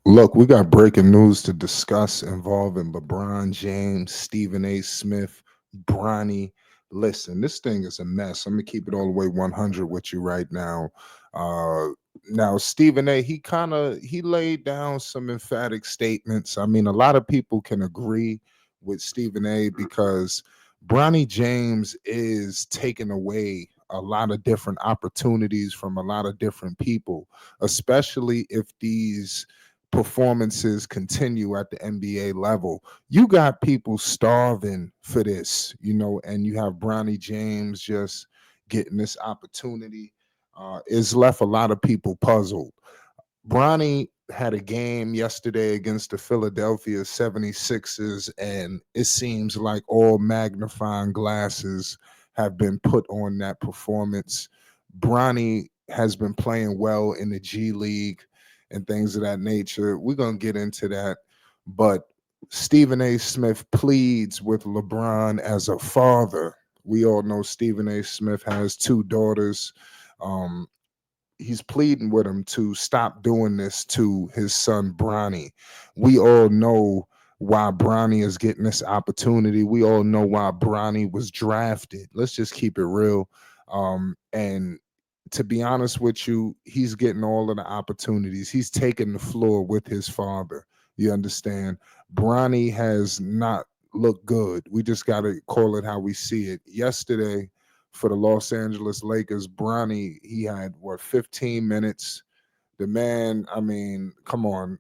Look, we got breaking news to discuss involving LeBron James, Stephen A. Smith, Bronny. Listen, this thing is a mess. I'm gonna keep it all the way 100 with you right now. Uh, Now, Stephen A. He laid down some emphatic statements. I mean, a lot of people can agree with Stephen A. because Bronny James is taking away a lot of different opportunities from a lot of different people, especially if these performances continue at the NBA level. You got people starving for this, and you have Bronny James just getting this opportunity. It's left a lot of people puzzled. Bronny had a game yesterday against the Philadelphia 76ers, and it seems like all magnifying glasses have been put on that performance. Bronny has been playing well in the G League and things of that nature. We're going to get into that. But Stephen A. Smith pleads with LeBron as a father. We all know Stephen A. Smith has two daughters. Um, he's pleading with him to stop doing this to his son Bronny. We all know why Bronny is getting this opportunity. We all know why Bronny was drafted. Let's just keep it real. And to be honest with you, he's getting all of the opportunities. He's taking the floor with his father. You understand? Bronny has not looked good. We just got to call it how we see it. Yesterday, for the Los Angeles Lakers, Bronny, he had what 15 minutes. The man, I mean, come on.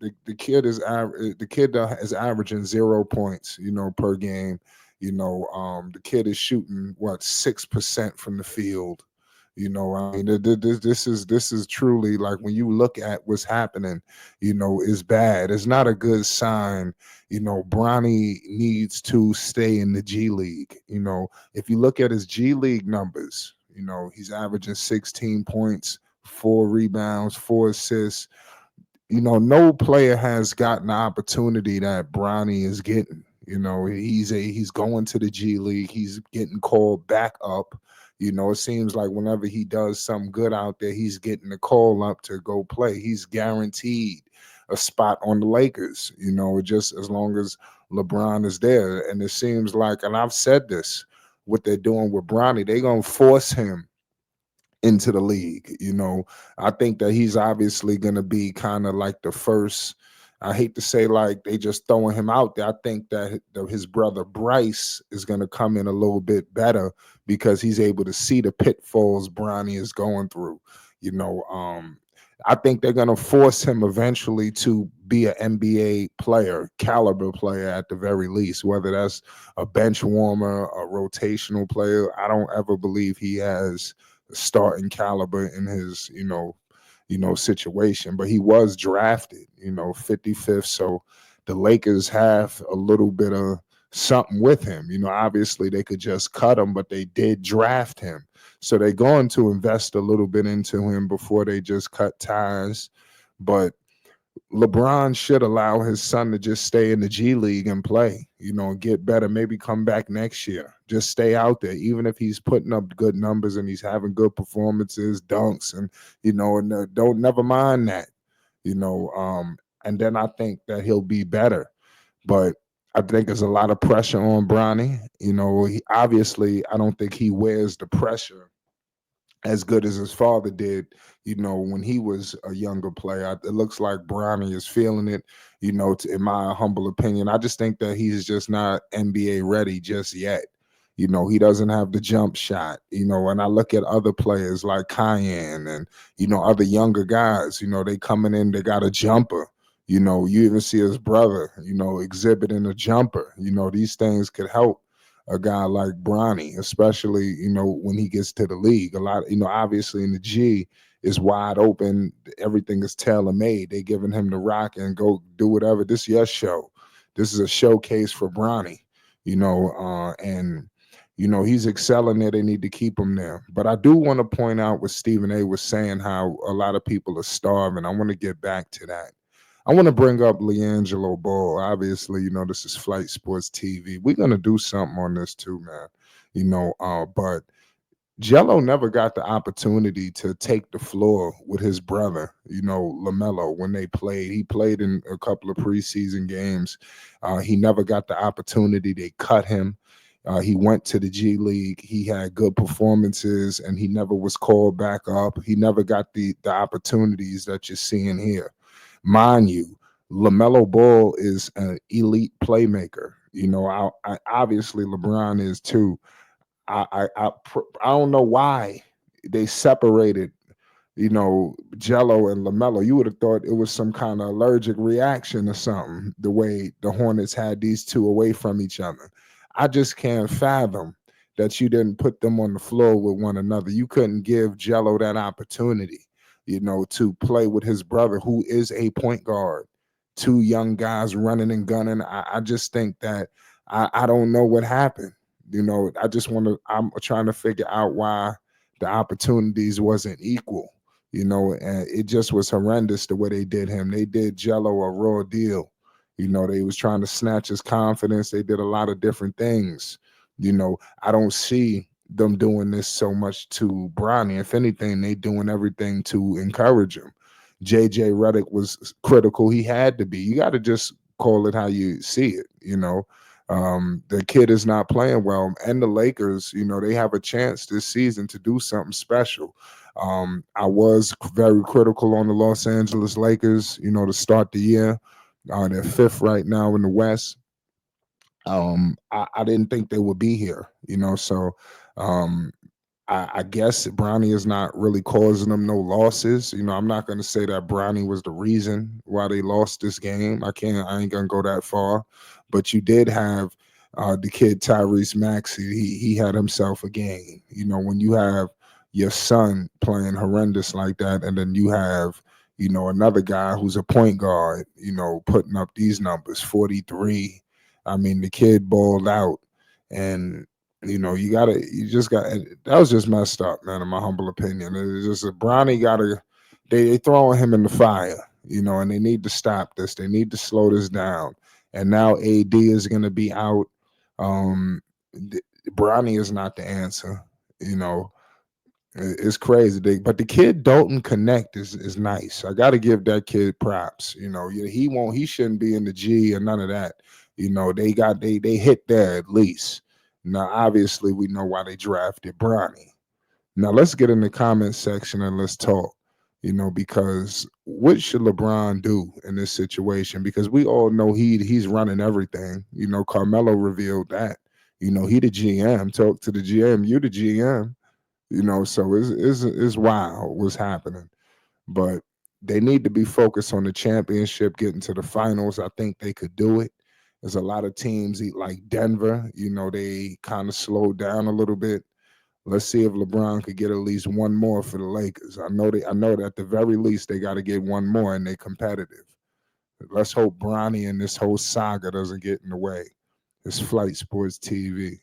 The kid is averaging 0 points, per game. The kid is shooting what 6% from the field. I mean, this is truly like when you look at what's happening, is bad. It's not a good sign. Bronny needs to stay in the G League. If you look at his G League numbers, he's averaging 16 points, 4 rebounds, 4 assists. No player has gotten the opportunity that Bronny is getting. He's going to the G League. He's getting called back up. It seems like whenever he does something good out there, he's getting a call up to go play. He's guaranteed a spot on the Lakers, just as long as LeBron is there. And it seems like, and I've said this, what they're doing with Bronny, they're going to force him into the league. I think that he's obviously going to be kind of like the first. I hate to say like they just throwing him out there. I think that his brother Bryce is going to come in a little bit better because he's able to see the pitfalls Bronny is going through. I think they're going to force him eventually to be an NBA player, caliber player at the very least, whether that's a bench warmer, a rotational player. I don't ever believe he has starting caliber in his situation, but he was drafted 55th, so the Lakers have a little bit of something with him. Obviously they could just cut him, but they did draft him, so they're going to invest a little bit into him before they just cut ties. But LeBron should allow his son to just stay in the G League and play, and get better. Maybe come back next year. Just stay out there, even if he's putting up good numbers and he's having good performances, dunks, and don't never mind that, you know. And then I think that he'll be better. But I think there's a lot of pressure on Bronny. Obviously, I don't think he wears the pressure as good as his father did, when he was a younger player. It looks like Bronny is feeling it, in my humble opinion. I just think that he's just not NBA ready just yet. He doesn't have the jump shot, and I look at other players like Cayenne and, other younger guys, they coming in, they got a jumper. You even see his brother, exhibiting a jumper. These things could help a guy like Bronny, especially, when he gets to the league. A lot, obviously in the G is wide open. Everything is tailor made. They giving him the rock and go do whatever. This is your show. This is a showcase for Bronny, and he's excelling there. They need to keep him there. But I do want to point out what Stephen A was saying, how a lot of people are starving. I want to get back to that. I want to bring up LiAngelo Ball. Obviously, this is Flight Sports TV. We're gonna do something on this too, man. But Jello never got the opportunity to take the floor with his brother, LaMelo, when they played. He played in a couple of preseason games. He never got the opportunity. They cut him. He went to the G League. He had good performances, and he never was called back up. He never got the opportunities that you're seeing here. Mind you, LaMelo Ball is an elite playmaker. Obviously LeBron is too. I don't know why they separated, Jello and LaMelo. You would have thought it was some kind of allergic reaction or something, the way the Hornets had these two away from each other. I just can't fathom that you didn't put them on the floor with one another. You couldn't give Jello that opportunity, to play with his brother, who is a point guard. Two young guys running and gunning. I just think that I don't know what happened. I'm trying to figure out why the opportunities wasn't equal, and it just was horrendous the way they did him. They did Jello a raw deal. They was trying to snatch his confidence. They did a lot of different things. I don't see them doing this so much to Bronny. If anything, they doing everything to encourage him. JJ Redick was critical. He had to be. You got to just call it how you see it. The kid is not playing well, and the Lakers, they have a chance this season to do something special. I was very critical on the Los Angeles Lakers, to start the year. They're fifth right now in the West. I didn't think they would be here, so um, I guess Bronny is not really causing them no losses. I'm not going to say that Bronny was the reason why they lost this game. I ain't going to go that far. But you did have the kid Tyrese Maxey. He had himself a game. When you have your son playing horrendous like that, and then you have, another guy who's a point guard, putting up these numbers, 43. I mean, the kid balled out. And you just got that was just messed up, man, in my humble opinion. It's just a Bronny gotta they throwing him in the fire, and they need to stop this. They need to slow this down. And now AD is gonna be out. Um Bronny is not the answer, you know. It's crazy. But the kid Dalton Connect is nice. I gotta give that kid props. He shouldn't be in the G or none of that. They hit there at least. Now, obviously, we know why they drafted Bronny. Now, let's get in the comment section and let's talk. Because what should LeBron do in this situation? Because we all know he's running everything. Carmelo revealed that. He the GM. Talk to the GM. You the GM. So it's wild what's happening. But they need to be focused on the championship, getting to the finals. I think they could do it. There's a lot of teams like Denver, they kind of slowed down a little bit. Let's see if LeBron could get at least one more for the Lakers. I know that at the very least they got to get one more and they're competitive. Let's hope Bronny and this whole saga doesn't get in the way. It's Flight Sports TV.